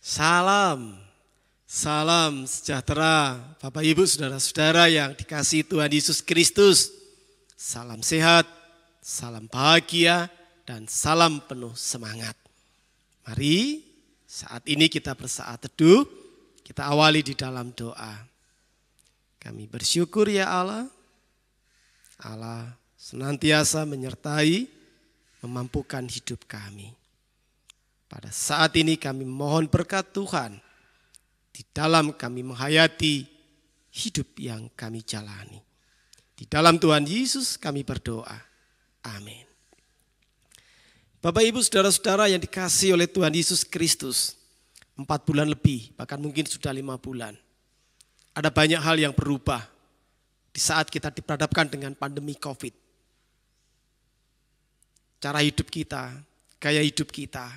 Salam, salam sejahtera Bapak Ibu Saudara-saudara yang dikasihi Tuhan Yesus Kristus. Salam sehat, salam bahagia, dan salam penuh semangat. Mari saat ini kita bersaat teduh, kita awali di dalam doa. Kami bersyukur ya Allah, Allah senantiasa menyertai, memampukan hidup kami. Pada saat ini kami mohon berkat Tuhan di dalam kami menghayati hidup yang kami jalani. Di dalam Tuhan Yesus kami berdoa. Amin. Bapak Ibu Saudara-saudara yang dikasihi oleh Tuhan Yesus Kristus, 4 bulan lebih, bahkan mungkin sudah 5 bulan. Ada banyak hal yang berubah di saat kita diperhadapkan dengan pandemi COVID. Cara hidup kita, gaya hidup kita.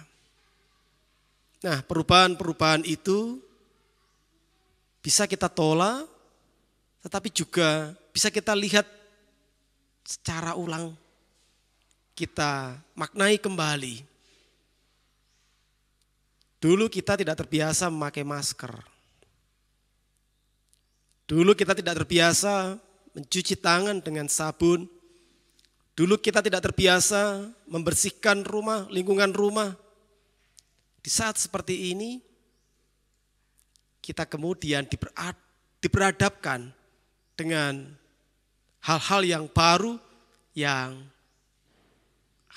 Nah, perubahan-perubahan itu bisa kita tolak, tetapi juga bisa kita lihat secara ulang, kita maknai kembali. Dulu kita tidak terbiasa memakai masker. Dulu kita tidak terbiasa mencuci tangan dengan sabun. Dulu kita tidak terbiasa membersihkan rumah, lingkungan rumah. Di saat seperti ini, kita kemudian diperhadapkan dengan hal-hal yang baru yang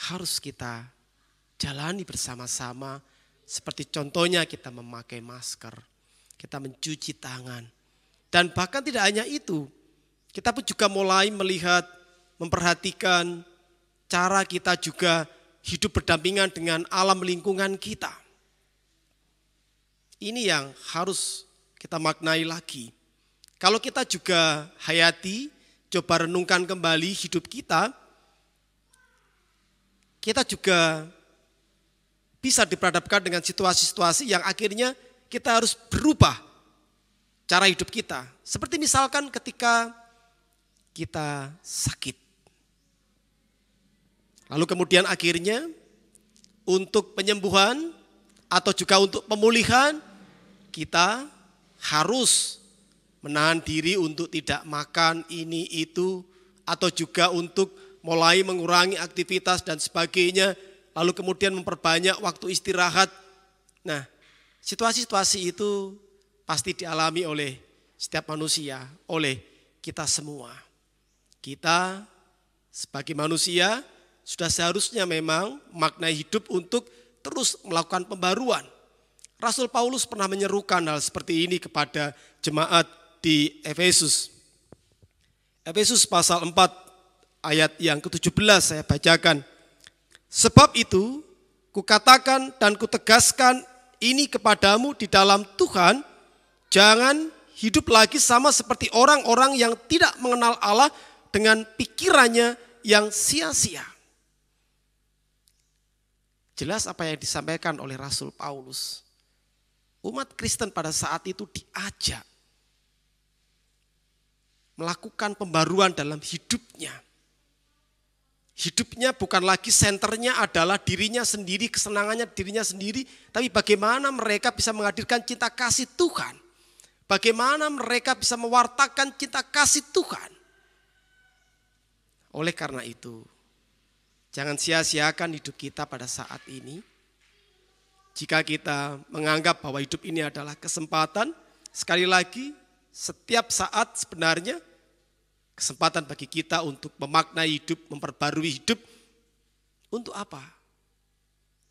harus kita jalani bersama-sama. Seperti contohnya kita memakai masker, kita mencuci tangan. Dan bahkan tidak hanya itu, kita pun juga mulai melihat, memperhatikan cara kita juga hidup berdampingan dengan alam lingkungan kita. Ini yang harus kita maknai lagi. Kalau kita juga hayati, coba renungkan kembali hidup kita, kita juga bisa diperhadapkan dengan situasi-situasi yang akhirnya kita harus berubah cara hidup kita. Seperti misalkan ketika kita sakit. Lalu kemudian akhirnya untuk penyembuhan atau juga untuk pemulihan, kita harus menahan diri untuk tidak makan ini itu, atau juga untuk mulai mengurangi aktivitas dan sebagainya, lalu kemudian memperbanyak waktu istirahat. Nah, situasi-situasi itu pasti dialami oleh setiap manusia, oleh kita semua. Kita sebagai manusia sudah seharusnya memang maknai hidup untuk terus melakukan pembaruan. Rasul Paulus pernah menyerukan hal seperti ini kepada jemaat di Efesus. Efesus pasal 4 ayat yang ke-17 saya bacakan. Sebab itu kukatakan dan kutegaskan ini kepadamu di dalam Tuhan, jangan hidup lagi sama seperti orang-orang yang tidak mengenal Allah dengan pikirannya yang sia-sia. Jelas apa yang disampaikan oleh Rasul Paulus. Umat Kristen pada saat itu diajak melakukan pembaruan dalam hidupnya. Hidupnya bukan lagi senternya adalah dirinya sendiri, kesenangannya dirinya sendiri. Tapi bagaimana mereka bisa menghadirkan cinta kasih Tuhan. Bagaimana mereka bisa mewartakan cinta kasih Tuhan. Oleh karena itu, jangan sia-siakan hidup kita pada saat ini. Jika kita menganggap bahwa hidup ini adalah kesempatan, sekali lagi setiap saat sebenarnya kesempatan bagi kita untuk memaknai hidup, memperbarui hidup. Untuk apa?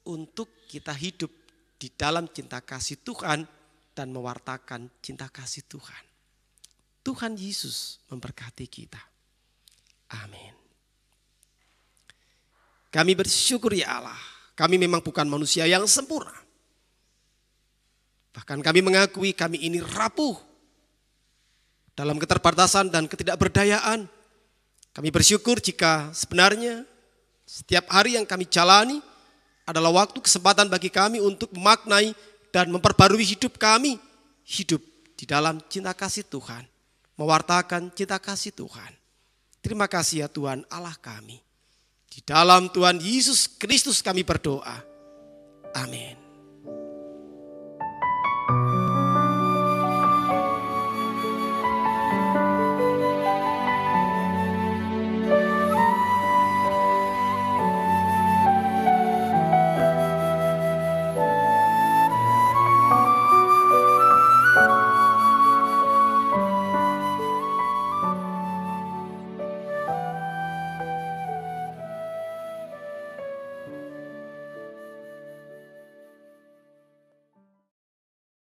Untuk kita hidup di dalam cinta kasih Tuhan dan mewartakan cinta kasih Tuhan. Tuhan Yesus memberkati kita. Amin. Kami bersyukur ya Allah, kami memang bukan manusia yang sempurna. Bahkan kami mengakui kami ini rapuh dalam keterbatasan dan ketidakberdayaan. Kami bersyukur jika sebenarnya setiap hari yang kami jalani adalah waktu kesempatan bagi kami untuk memaknai dan memperbarui hidup kami. Hidup di dalam cinta kasih Tuhan, mewartakan cinta kasih Tuhan. Terima kasih ya Tuhan Allah kami. Di dalam Tuhan Yesus Kristus kami berdoa. Amin.